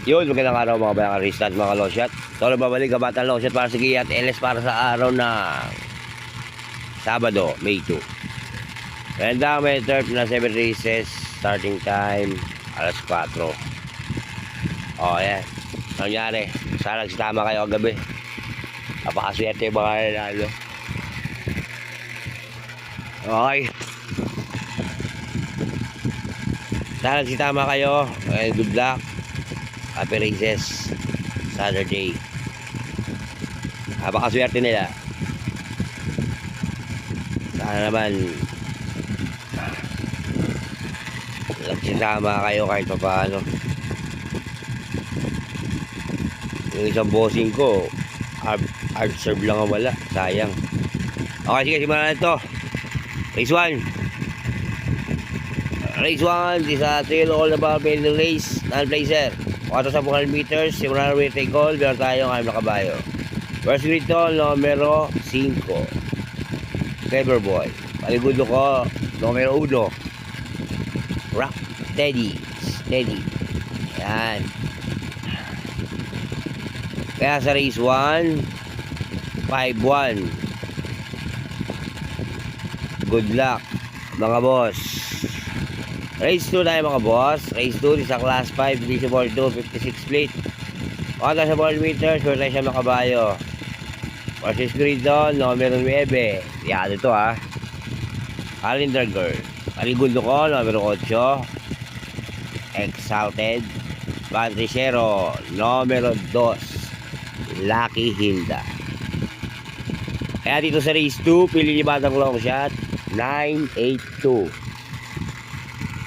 Yun, magandang araw mga bayang restart mga losyat. So, babalik Kabatang Losyat para sa Gia at LS para sa araw na Sabado, May 2. Ganda, may turf na 7 races, starting time, alas 4. O, yan. Nangyari, sana nagsitama kayo kagabi. Napakaswerte yung mga nanalo. Okay. Sana nagsitama kayo. Good luck. Happy races Saturday. Napakaswerte nila. Sana naman nagsasama kayo kahit pa paano. Yung isang bossing ko hard serve lang ang wala. Sayang. Okay, sige, simulan na ito. Race 1. Race 1 is a trail all about building race. Non-placer 400 meters, simulan na retake call. Meron tayong ayam na kabayo. First grid to, numero 5, Clever Boy. Paligudo ko, numero 1, Rock Steady. Yan. Kaya sa race 1, 5-1. Good luck mga boss. Race 2 tayo mga boss. Race 2 sa class 5, division 42, 56 split. 1,000 meters, meron tayo siya makabayo. Versus grid doon, numero 9. Yan ito ha. Calendar Girl. Paligundo ko, numero 8. Exalted. Bantricero, numero 2. Lucky Hilda. Kaya dito sa race 2, pili ni Batang long shot, 982.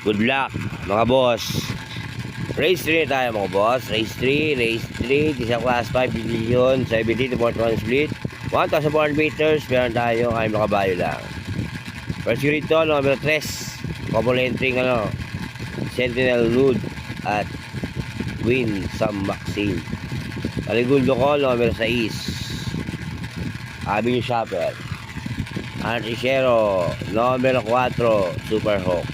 Good luck mga boss. Race 3 tayo mga boss. Race 3 sa class 5 division 70 to 41 split, 1,400 meters. Meron tayo ay makabayo lang. First grid to, numero 3, couple entering Sentinel Road at Win Sam Maxine. Paligundo ko, numero 6, Avenue Shopper. Antricero, numero 4, Super Hawk.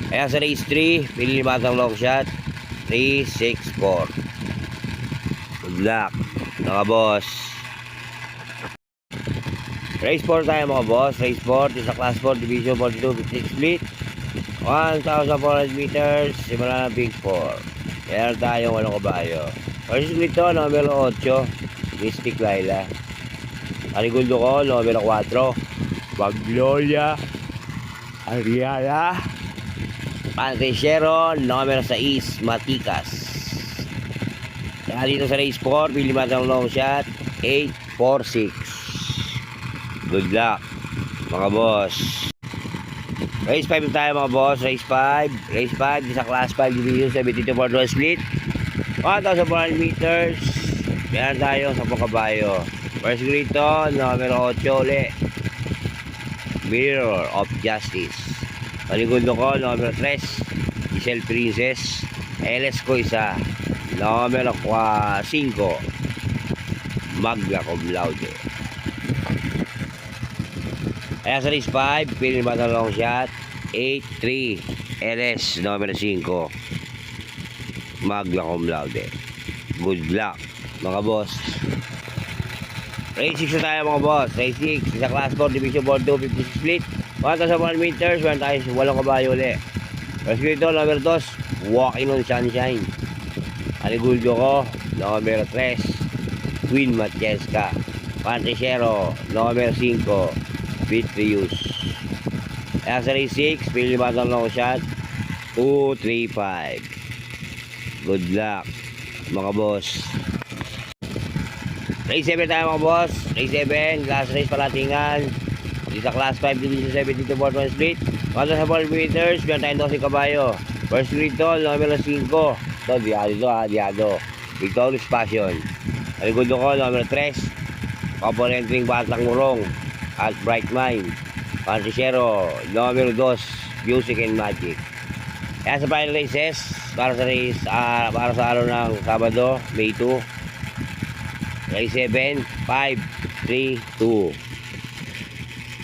Kaya sa race 3, pili ni Batang long shot, 364. Good luck mga boss. Race 4 tayo mga boss. Race 4 sa class 4 division 42, 56 split, 1,400 meters. Simula ng Big 4. Meron tayong walang kabayo. First split to, numero 8, Mystic Laila. Paligundo ko, numero 4, Magnolia Ariana. Pantricero, numero 6, Matikas. Kaya dito sa race 4, pili Batang long shot, 846. Good luck mga boss. Race 5 tayo mga boss. Race 5 sa class 5 division 72 for split, 1,400 meters. Meron tayo sa kabayo. First grid to, numero 8 ulit, Mirror of Justice. Paligundo ko, numero 3, Giselle Princess. LS ko isa, numero 5, Magna Cum Laude. Kaya sa race 5, pili ba ng long shot, 8-3, LS, numero 5, Magna Cum Laude. Good luck mga boss. Race 6 na tayo mga boss. Race 6 sa class 4 division 42, 56 split, 1,100 meters. Meron tayo walang kabayo ulit. First grid to, numero 2, Walking on Sunshine. Aligundo ko, numero 3, Queen Matieska. Pantricero, numero 5, Vitrius. Kaya sa race 6, pili ba ng long shot, 235. Good luck mga boss. Race 7 tayo mga boss. Race 7, last race palatingan. Dito sa class 5 division 72 41 split, 1,400 meters. Meron tayong 12 kabayo. First grid to, numero 5. Ito, Diado. Victorious Passion. Aligundo ko, numero 3, couple entering Batang Murong at Bright Mind. Pantricero, numero 2, Music and Magic. Kaya sa final races, para sa araw ng Sabado, May 2. Race 7, 5, 3, 2.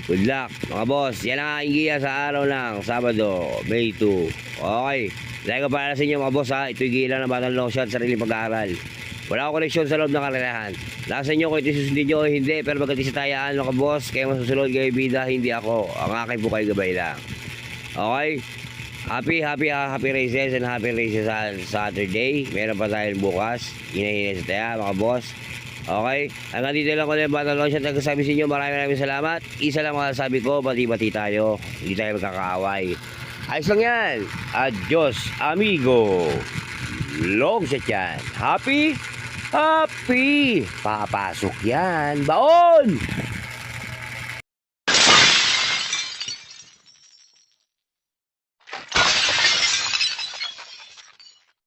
Good luck, mga boss. Yan ang aking giya sa araw ng Sabado, May 2. Okay. Dahil ko para sa inyo, mga boss, ha. Ito'y giya lang ng Batang Long Shot, sariling pag-aaral. Wala akong koneksyon sa loob ng karerahan. Nasa inyo kung ito susundin nyo o hindi, pero magkati sa tayaan, mga boss, kaya masusunod kayo bida, hindi ako. Ang aking po kayo gabay lang. Okay? Happy races and happy races on Saturday. Meron pa tayong bukas. Hinahinay sa taya, mga boss. Okay? Hanggang dito lang ko na yung Batang Long Shot. Nagsasabi sa inyo, maraming salamat. Isa lang masasabi ko, bati-bati tayo. Hindi tayo magkakaaway. Ayos lang yan. Adios, amigo. Long Shot yan. Happy? Papasok yan. Baon!